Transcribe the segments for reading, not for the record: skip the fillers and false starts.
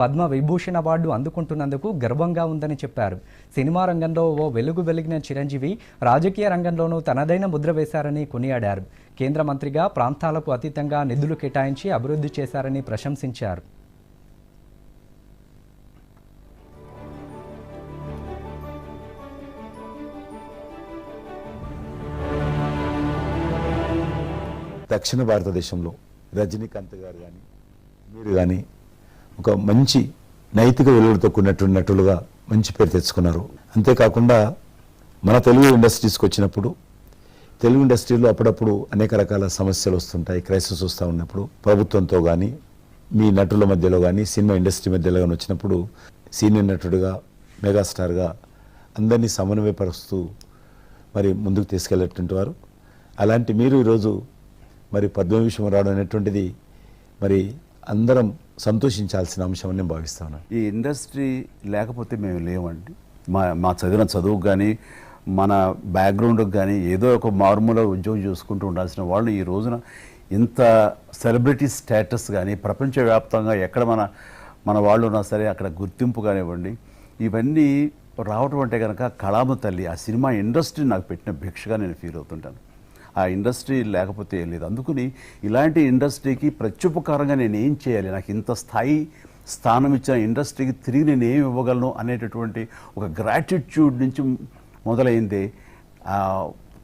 Padma Vibhushan award అందుకుంటున్నందుకు గర్వంగా ఉందని చెప్పారు. సినిమా రంగంలో ఓ వెలుగు వెలిగిన చిరంజీవి రాజకీయ రంగంలోనూ తనదైన ముద్ర వేశారని కొనియాడారు. కేంద్ర మంత్రిగా ప్రాంతాలకు అతీతంగా నిధులు కేటాయించి అభివృద్ధి చేశారని ప్రశంసించారు. దక్షిణ భారతదేశంలో రజనీకాంత్ గారు కానీ మీరు కానీ ఒక మంచి నైతిక విలువలతో కూడినటువంటి నటులుగా మంచి పేరు తెచ్చుకున్నారు. అంతేకాకుండా మన తెలుగు ఇండస్ట్రీస్కి వచ్చినప్పుడు తెలుగు ఇండస్ట్రీలో అప్పుడప్పుడు అనేక రకాల సమస్యలు వస్తుంటాయి, క్రైసిస్ వస్తూ ఉన్నప్పుడు ప్రభుత్వంతో కానీ మీ నటుల మధ్యలో కానీ సినిమా ఇండస్ట్రీ మధ్యలో కానీ వచ్చినప్పుడు సీనియర్ నటుడుగా మెగాస్టార్గా అందరినీ సమన్వయపరుస్తూ మరి ముందుకు తీసుకెళ్ళేటువంటి వారు. అలాంటి మీరు ఈరోజు మరి పద్మవిభూషణ్ రావడం అనేటువంటిది మరి అందరం సంతోషించాల్సిన అంశం అని నేను భావిస్తాను. ఈ ఇండస్ట్రీ లేకపోతే మేము లేవండి. మా చదివిన చదువుకు కానీ మన బ్యాక్గ్రౌండ్కి కానీ ఏదో ఒక మారుమూల ఉద్యోగం చూసుకుంటూ ఉండాల్సిన వాళ్ళు ఈ రోజున ఇంత సెలబ్రిటీ స్టేటస్ కానీ ప్రపంచవ్యాప్తంగా ఎక్కడ మన వాళ్ళు ఉన్నా సరే అక్కడ గుర్తింపు కానివ్వండి, ఇవన్నీ రావటం అంటే కనుక కళామ తల్లి ఆ సినిమా ఇండస్ట్రీ నాకు పెట్టిన భిక్షగా నేను ఫీల్ అవుతుంటాను. ఆ ఇండస్ట్రీ లేకపోతే ఏం లేదు. అందుకని ఇలాంటి ఇండస్ట్రీకి ప్రత్యుపకారంగా నేను ఏం చేయాలి, నాకు ఇంత స్థానం ఇచ్చిన ఇండస్ట్రీకి తిరిగి నేను ఏమి ఇవ్వగలను అనేటటువంటి ఒక గ్రాటిట్యూడ్ నుంచి మొదలైంది.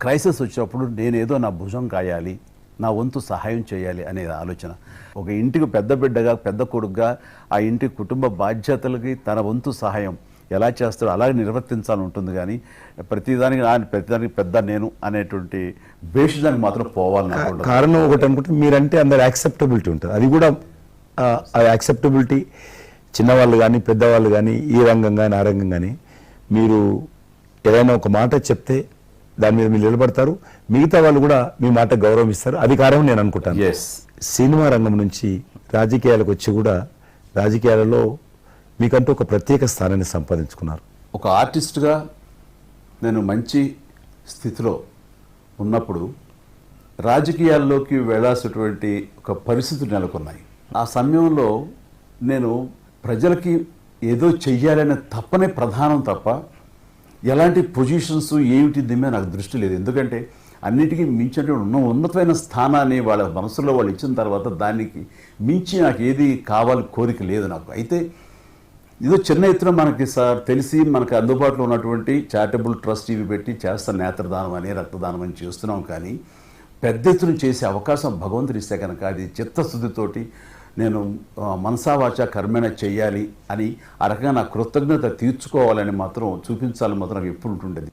క్రైసిస్ వచ్చినప్పుడు నేనేదో నా భుజం కాయాలి, నా వంతు సహాయం చేయాలి అనే ఆలోచన. ఒక ఇంటికి పెద్ద బిడ్డగా పెద్ద కొడుకుగా ఆ ఇంటి కుటుంబ బాధ్యతలకి తన వంతు సహాయం ఎలా చేస్తారో అలాగే నిర్వర్తించాలని ఉంటుంది. కానీ ప్రతిదానికి పెద్ద నేను అనేటువంటి బేసిజానికి మాత్రం పోవాలని కారణం ఒకటి అనుకుంటే మీరంటే అందరు యాక్సెప్టబిలిటీ ఉంటుంది. అది కూడా ఆ యాక్సెప్టబిలిటీ చిన్నవాళ్ళు కానీ పెద్దవాళ్ళు కానీ ఈ రంగం కానీ ఆ రంగం కానీ మీరు ఏదైనా ఒక మాట చెప్తే దాని మీద మీరు నిలబడతారు, మిగతా వాళ్ళు కూడా మీ మాట గౌరవిస్తారు. అది కారణం నేను అనుకుంటాను. సినిమా రంగం నుంచి రాజకీయాలకు వచ్చి కూడా రాజకీయాలలో మీకంటూ ఒక ప్రత్యేక స్థానాన్ని సంపాదించుకున్నారు. ఒక ఆర్టిస్ట్గా నేను మంచి స్థితిలో ఉన్నప్పుడు రాజకీయాల్లోకి వెళ్ళాల్సినటువంటి ఒక పరిస్థితులు నెలకొన్నాయి. ఆ సమయంలో నేను ప్రజలకి ఏదో చెయ్యాలనే తప్పనే ప్రధానం తప్ప ఎలాంటి పొజిషన్స్ ఏమిటి దీని నాకు దృష్టి లేదు. ఎందుకంటే అన్నిటికీ మించి ఉన్నతమైన స్థానాన్ని వాళ్ళ మనసులో వాళ్ళు ఇచ్చిన తర్వాత దానికి మించి నాకు ఏది కావాలి కోరిక లేదు నాకు. అయితే ఇదో చిన్న ఎత్తున మనకి తెలిసి మనకు అందుబాటులో ఉన్నటువంటి చారిటబుల్ ట్రస్ట్ ఇవి పెట్టి చేస్తాను, నేత్రదానం అని రక్తదానం అని చేస్తున్నాం. కానీ పెద్ద ఎత్తున చేసే అవకాశం భగవంతుడు ఇస్తే కనుక అది చిత్తశుద్ధితోటి నేను మనసావాచ కర్మేణ చెయ్యాలి అని ఆ రకంగా నా కృతజ్ఞత తీర్చుకోవాలని మాత్రం చూపించాలని మాత్రం నాకు ఎప్పుడు ఉంటుండేది.